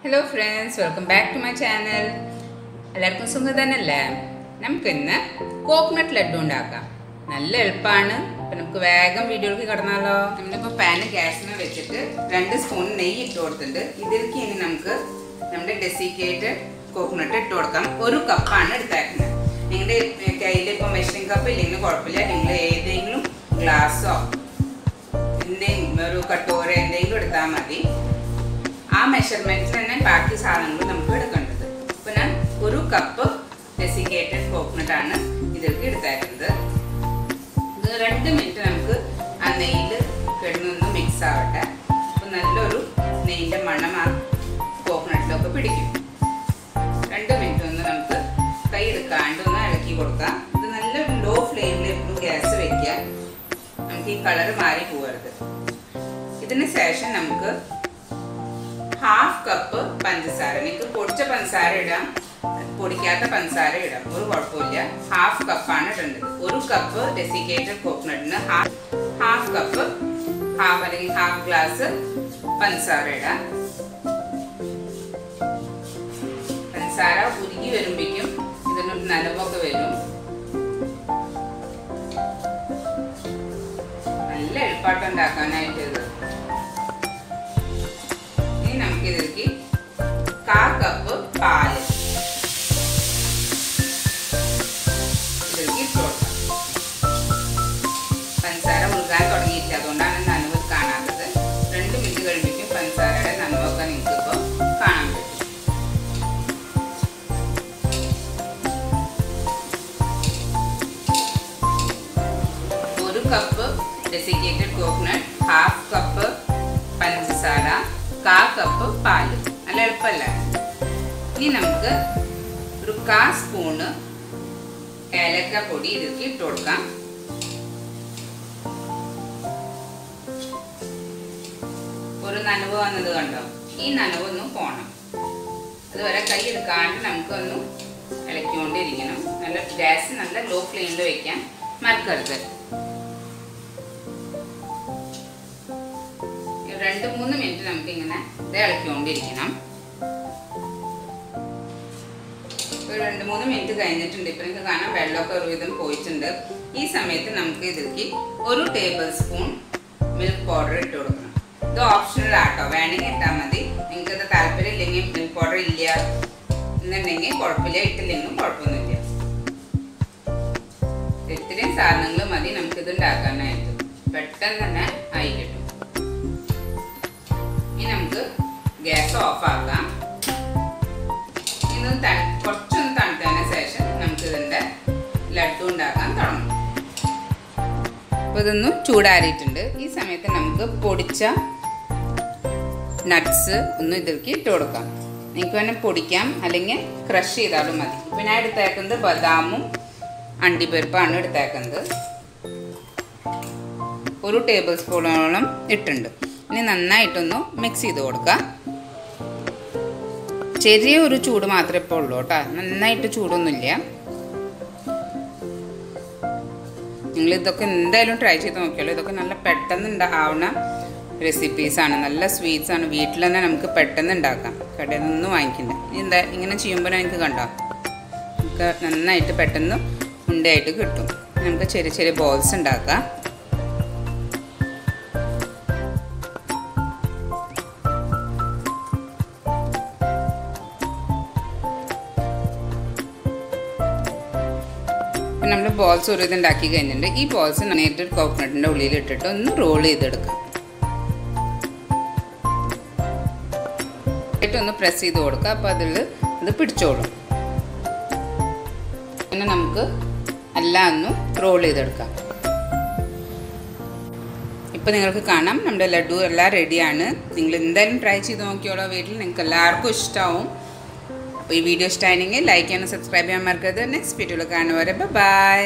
Hello friends, welcome back to my channel. എല്ലാവർക്കും സുഖതന്നല്ലേ? നമുക്ക് ഇന്ന് കോക്കനട്ട് ലഡ്ഡു ഉണ്ടാക്കാം. നല്ല എളുപ്പമാണ്. അപ്പോൾ നമുക്ക് വേഗം വീഡിയോയിലേക്ക് കടന്നാലോ. നമ്മളിപ്പോൾ പാൻ ഗ്യാസിൽ വെച്ചിട്ട് 2 സ്പൂൺ നെയ്യ് ഇട്ട് കൊടുത്തിട്ടുണ്ട്. ഇതിലേക്ക് ഇനി നമുക്ക് നമ്മുടെ ഡെസിക്കേറ്റഡ് കോക്കനട്ട് ഇട്ട് കൊടുക്കാം. 1 കപ്പാണ് എടുത്തേക്കുന്നത്. നിങ്ങളുടെ കയ്യിൽ ഇപ്പോൾ മെഷറിംഗ് കപ്പ് ഇല്ലെങ്കിൽ കുഴപ്പമില്ല. നിങ്ങൾ ഏതെങ്കിലും ഗ്ലാസ്സോ എന്തെങ്കിലും ഒരു കട്ടോര എന്തെങ്കിലും എടുത്താൽ മതി. ആ മെഷർമെന്റിൽ തന്നെ ബാക്കി സാധനങ്ങൾ നമുക്ക് എടുക്കേണ്ടത്. അപ്പോൾ ഞാൻ 1 കപ്പ് ഡെസിക്കേറ്റഡ് കോക്കനട്ട് ആണ് ഇതിലേക്ക് എടുത്തേക്കുന്നത്. ഇത് 2 മിനിറ്റ് നമുക്ക് ആ നെയ്യിൽ കിടന്നൊന്ന് മിക്സ് ആവട്ടെ. അപ്പോൾ നല്ലൊരു നെയ്യിൻ്റെ മണം ആ കോക്കനട്ടിലൊക്കെ പിടിക്കും. 2 മിനിറ്റ് ഒന്ന് നമുക്ക് കൈ എടുക്കാണ്ട് ഒന്ന് ഇളക്കി കൊടുക്കാം. ഇത് നല്ല ലോ ഫ്ലെയിമിൽ എപ്പോഴും ഗ്യാസ് വയ്ക്കുക. നമുക്ക് ഈ കളർ മാറി പോകരുത്. ഇതിന് ശേഷം നമുക്ക് 1/2 കപ്പ് പഞ്ചസാര, നിങ്ങൾക്ക് പൊടിച്ച പഞ്ചസാര ഇടാം, പൊടിക്കാത്ത പഞ്ചസാര ഇടാം, ഒരു കുഴപ്പമില്ല. 1/2 കപ്പാണ് ഇടേണ്ടത്. 1 കപ്പ് ഡെസിക്കേറ്റഡ് കോക്കനട്ടിന് 1/2 കപ്പ് അല്ലെങ്കിൽ 1/2 ഗ്ലാസ് പഞ്ചസാര ഇടാം. പഞ്ചസാര ഉരുകി വരുമ്പോഴേക്കും ഇതിനൊരു നനവൊക്കെ വരും. നല്ല എളുപ്പമായിട്ട് ഉണ്ടാക്കാനായിട്ട് ഇത്. നമുക്ക് ഇതിലേക്ക് 1/4 കപ്പ് പാല് ഇതിലേക്ക് ഇട്ട് കൊടുക്കാം. പഞ്ചസാര മുറുകാൻ തുടങ്ങിയില്ല, അതുകൊണ്ടാണ് നനവ് കാണാത്തത്. 2 മിനിറ്റ് കഴിയുമ്പോഴേക്കും പഞ്ചസാരയുടെ നനവൊക്കെ നിങ്ങൾക്ക് ഇപ്പോൾ കാണാൻ പറ്റും. ഒരു കപ്പ് ഡെസിക്കേറ്റഡ് കോക്കനട്ട്, 1/2 കപ്പ് പഞ്ചസാര, 1/4 കപ്പ് പാല്. നല്ല എളുപ്പമല്ല. ഇനി നമുക്ക് ഒരു 1/4 സ്പൂണ് ഏലക്കപ്പൊടി ഇതിലേക്ക് ഇട്ട് കൊടുക്കാം. ഒരു നനവ് വന്നത് കണ്ടോ? ഈ നനവൊന്നും പോണം. അതുവരെ കൈ എടുക്കാണ്ട് നമുക്കൊന്ന് ഇളക്കിക്കൊണ്ടിരിക്കണം. നല്ല ഗ്യാസ് നല്ല ലോ ഫ്ലെയിമിൽ വെക്കാൻ മറക്കരുത്. 2-3 മിനിറ്റ് നമുക്ക് ഇങ്ങനെ ഇളക്കിക്കൊണ്ടിരിക്കണം. 2-3 മിനിറ്റ് കഴിഞ്ഞിട്ടുണ്ട്. ഇപ്പം നിങ്ങൾക്ക് കാണാൻ വെള്ളമൊക്കെ ഒരുവിധം പോയിട്ടുണ്ട്. ഈ സമയത്ത് നമുക്ക് ഇതിലേക്ക് 1 ടേബിൾ സ്പൂൺ മിൽക്ക് പൗഡർ ഇട്ട് കൊടുക്കണം. ഇത് ഓപ്ഷണൽ ആട്ടോ, വേണമെങ്കിൽ ഇട്ടാൽ മതി. നിങ്ങൾക്ക് ഇത് താല്പര്യം ഇല്ലെങ്കിൽ, മിൽക്ക് പൗഡർ ഇല്ല എന്നുണ്ടെങ്കിൽ കുഴപ്പമില്ല, ഇട്ടില്ലെങ്കിലും കുഴപ്പമൊന്നുമില്ല. ഇത്രയും സാധനങ്ങൾ മതി നമുക്കിത് ഉണ്ടാക്കാനായിട്ട്. പെട്ടെന്ന് തന്നെ ആയി കിട്ടും. ഇനി നമുക്ക് ഗ്യാസ് ഓഫ് ആക്കാം. ഇതൊന്ന് കുറച്ചൊന്ന് തണുത്തതിന് ശേഷം നമുക്ക് ഇതിൻ്റെ ലഡ്ഡു ഉണ്ടാക്കാൻ തുടങ്ങും. അപ്പോൾ ഇതൊന്ന് ചൂടാറിയിട്ടുണ്ട്. ഈ സമയത്ത് നമുക്ക് പൊടിച്ച നട്ട്സ് ഒന്ന് ഇതിലേക്ക് ഇട്ട് കൊടുക്കാം. നിങ്ങൾക്ക് വേണമെങ്കിൽ പൊടിക്കാം, അല്ലെങ്കിൽ ക്രഷ് ചെയ്താലും മതി. ഇപ്പോൾ ഞാൻ എടുത്തേക്കുന്നത് ബദാമും അണ്ടിപ്പരിപ്പാണ് എടുത്തേക്കുന്നത്. 1 ടേബിൾ സ്പൂണോളം ഇട്ടുണ്ട്. ഇനി നന്നായിട്ടൊന്ന് മിക്സ് ചെയ്ത് കൊടുക്കാം. ചെറിയ ഒരു ചൂട് മാത്രമേ ഇപ്പോൾ ഉള്ളൂ കേട്ടോ, നന്നായിട്ട് ചൂടൊന്നുമില്ല. നിങ്ങൾ ഇതൊക്കെ എന്തായാലും ട്രൈ ചെയ്ത് നോക്കിയാലോ. ഇതൊക്കെ നല്ല പെട്ടെന്ന് ഉണ്ടാവുന്ന റെസിപ്പീസാണ്, നല്ല സ്വീറ്റ്സാണ്. വീട്ടിൽ തന്നെ നമുക്ക് പെട്ടെന്ന് ഉണ്ടാക്കാം, കടയിൽ നിന്നൊന്നും വാങ്ങിക്കണ്ട. എന്താ ഇങ്ങനെ ചെയ്യുമ്പോൾ എനിക്ക് കണ്ടോ, നമുക്ക് നന്നായിട്ട് പെട്ടെന്ന് ഉണ്ടയായിട്ട് കിട്ടും. നമുക്ക് ചെറിയ ചെറിയ ബോൾസ് ഉണ്ടാക്കാം. നമ്മൾ ബോൾസ് ഒരു ഇത് ഉണ്ടാക്കി കഴിഞ്ഞിട്ടുണ്ട്. ഈ ബോൾസ് നന്നായിട്ട് കോക്കനട്ടിൻ്റെ ഉള്ളിൽ ഇട്ടിട്ട് ഒന്ന് റോൾ ചെയ്തെടുക്കാം. ഒന്ന് പ്രസ് ചെയ്ത് കൊടുക്കുക. അപ്പോൾ അതിൽ അത് പിടിച്ചോളും. പിന്നെ നമുക്ക് എല്ലാം ഒന്ന് റോൾ ചെയ്തെടുക്കാം. ഇപ്പോൾ നിങ്ങൾക്ക് കാണാം നമ്മുടെ ലഡ്ഡു എല്ലാം റെഡിയാണ്. നിങ്ങൾ എന്തായാലും ട്രൈ ചെയ്ത് നോക്കിയോളൂ വീട്ടിൽ. നിങ്ങൾക്ക് എല്ലാവർക്കും ഇഷ്ടമാവും. അപ്പോൾ ഈ വീഡിയോ ഇഷ്ടമായെങ്കിൽ ലൈക്ക് ചെയ്യാനും സബ്സ്ക്രൈബ് ചെയ്യാൻ മറക്കരുത്. നെക്സ്റ്റ് വീഡിയോയിൽ കാണുന്നവരെ ബൈ.